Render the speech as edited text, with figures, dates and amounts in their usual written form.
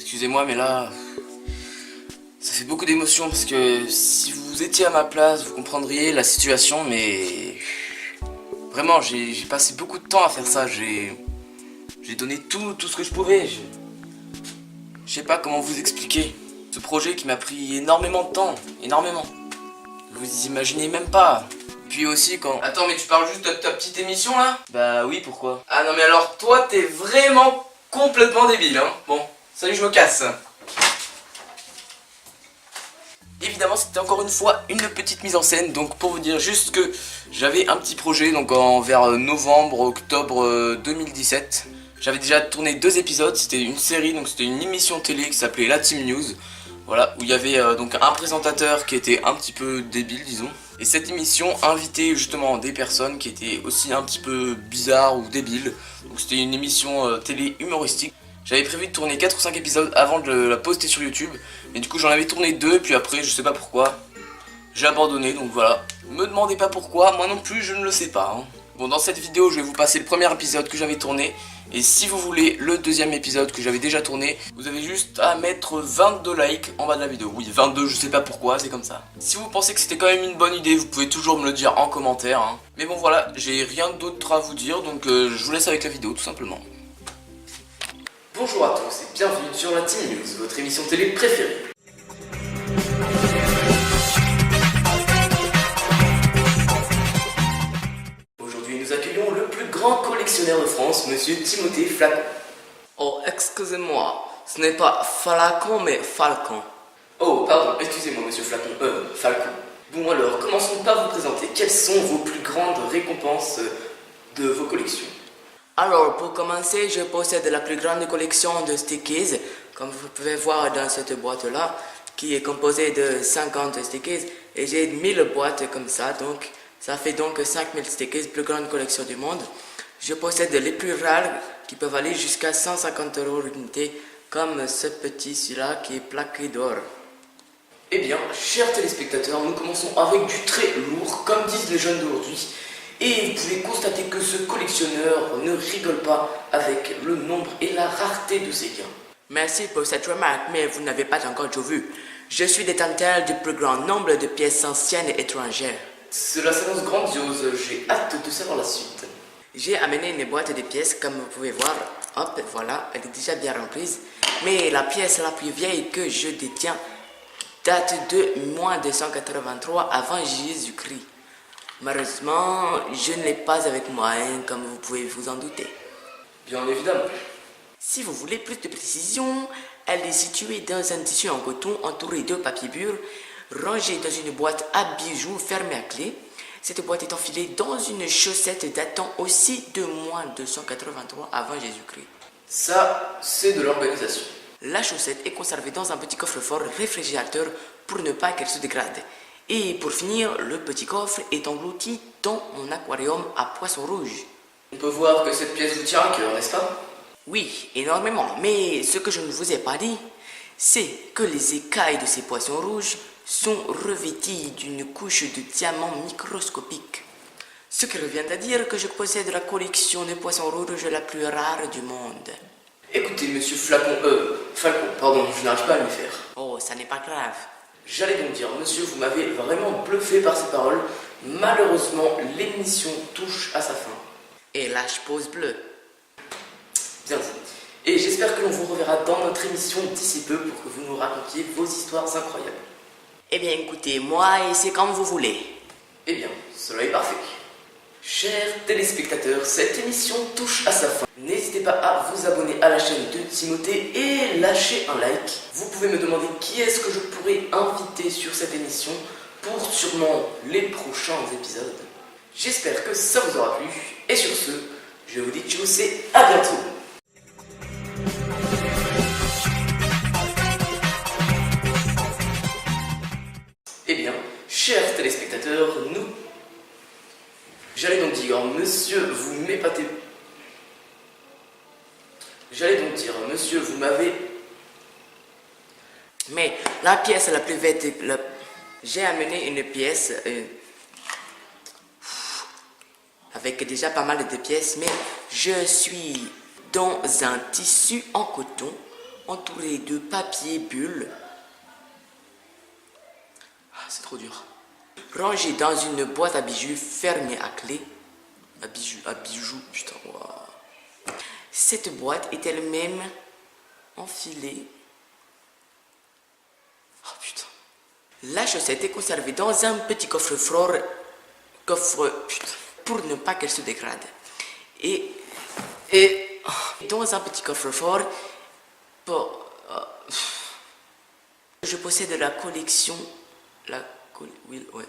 Excusez-moi, mais là, ça fait beaucoup d'émotions parce que si vous étiez à ma place, vous comprendriez la situation, mais vraiment, j'ai passé beaucoup de temps à faire ça. J'ai donné tout ce que je pouvais. Je sais pas comment vous expliquer. Ce projet qui m'a pris énormément de temps, énormément. Vous imaginez même pas. Puis aussi quand... Attends, mais tu parles juste de ta petite émission là? Bah oui, pourquoi? Ah non mais alors toi t'es vraiment complètement débile hein. Bon, salut, je me casse. Évidemment c'était encore une fois une petite mise en scène. Donc pour vous dire juste que j'avais un petit projet donc vers novembre, octobre 2017. J'avais déjà tourné 2 épisodes, c'était une série, donc c'était une émission télé qui s'appelait La Team News. Voilà, où il y avait donc un présentateur qui était un petit peu débile, disons. Et cette émission invitait justement des personnes qui étaient aussi un petit peu bizarres ou débiles. Donc c'était une émission télé humoristique. J'avais prévu de tourner 4 ou 5 épisodes avant de la poster sur YouTube. Mais du coup j'en avais tourné 2, puis après je sais pas pourquoi, j'ai abandonné, donc voilà. Me demandez pas pourquoi, moi non plus je ne le sais pas hein. Bon, dans cette vidéo je vais vous passer le premier épisode que j'avais tourné. Et si vous voulez le deuxième épisode que j'avais déjà tourné, vous avez juste à mettre 22 likes en bas de la vidéo. Oui, 22, je sais pas pourquoi, c'est comme ça. Si vous pensez que c'était quand même une bonne idée, vous pouvez toujours me le dire en commentaire hein. Mais bon voilà, j'ai rien d'autre à vous dire, donc je vous laisse avec la vidéo tout simplement. Bonjour à tous et bienvenue sur la Team News, votre émission télé préférée. Aujourd'hui nous accueillons le plus grand collectionneur de France, monsieur Timothée Flacon. Oh, excusez-moi, ce n'est pas Flacon mais Falcon. Oh, pardon, excusez-moi monsieur Flacon, Falcon. Bon alors, commençons par vous présenter. Quelles sont vos plus grandes récompenses de vos collections? Alors, pour commencer, je possède la plus grande collection de stickies, comme vous pouvez voir dans cette boîte-là, qui est composée de 50 stickies, et j'ai 1000 boîtes comme ça, donc ça fait donc 5000 stickies, plus grande collection du monde. Je possède les plus rares, qui peuvent aller jusqu'à 150 € l'unité, comme ce petit-ci-là qui est plaqué d'or. Eh bien, chers téléspectateurs, nous commençons avec du très lourd, comme disent les jeunes d'aujourd'hui. Et vous pouvez constater que ce collectionneur ne rigole pas avec le nombre et la rareté de ses gains. Merci pour cette remarque, mais vous n'avez pas encore tout vu. Je suis détenteur du plus grand nombre de pièces anciennes et étrangères. Cela s'annonce grandiose, j'ai hâte de savoir la suite. J'ai amené une boîte de pièces, comme vous pouvez voir. Hop, voilà, elle est déjà bien remplie. Mais la pièce la plus vieille que je détiens date de moins de 183 avant Jésus-Christ. Malheureusement, je ne l'ai pas avec moi, hein, comme vous pouvez vous en douter. Bien évidemment. Si vous voulez plus de précision, elle est située dans un tissu en coton entouré de papier bure, rangée dans une boîte à bijoux fermée à clé. Cette boîte est enfilée dans une chaussette datant aussi de moins de 183 avant Jésus-Christ. Ça, c'est de l'organisation. La chaussette est conservée dans un petit coffre-fort réfrigérateur pour ne pas qu'elle se dégrade. Et pour finir, le petit coffre est englouti dans mon aquarium à poissons rouges. On peut voir que cette pièce vous tient à cœur, n'est-ce pas? Oui, énormément. Mais ce que je ne vous ai pas dit, c'est que les écailles de ces poissons rouges sont revêties d'une couche de diamants microscopiques. Ce qui revient à dire que je possède la collection de poissons rouges la plus rare du monde. Écoutez, monsieur Falcon, pardon, je n'arrive pas à le faire. Oh, ça n'est pas grave. J'allais donc dire, monsieur, vous m'avez vraiment bluffé par ces paroles. Malheureusement, l'émission touche à sa fin. Et là, je pose bleu. Bien dit. Et j'espère que l'on vous reverra dans notre émission d'ici peu pour que vous nous racontiez vos histoires incroyables. Eh bien, écoutez, moi, et c'est comme vous voulez. Eh bien, cela est parfait. Chers téléspectateurs, cette émission touche à sa fin. N'hésitez pas à vous abonner à la chaîne de Timothée et lâcher un like. Vous pouvez me demander qui est-ce que je pourrais inviter sur cette émission pour sûrement les prochains épisodes. J'espère que ça vous aura plu. Et sur ce, je vous dis tchuss et à bientôt. Eh bien, chers téléspectateurs, j'allais donc dire, monsieur, vous m'épatez. J'allais donc dire, monsieur, vous m'avez... Mais la pièce la plus vite... J'ai amené une pièce... avec déjà pas mal de pièces, mais je suis dans un tissu en coton entouré de papier bulle. Ah, c'est trop dur. Rangé dans une boîte à bijoux fermée à clé. À bijoux, putain, wow. Cette boîte est elle-même enfilée. Oh putain. La chaussette est conservée dans un petit coffre-fort. Putain, pour ne pas qu'elle se dégrade. Et dans un petit coffre-fort, je possède la collection. Oui, ouais.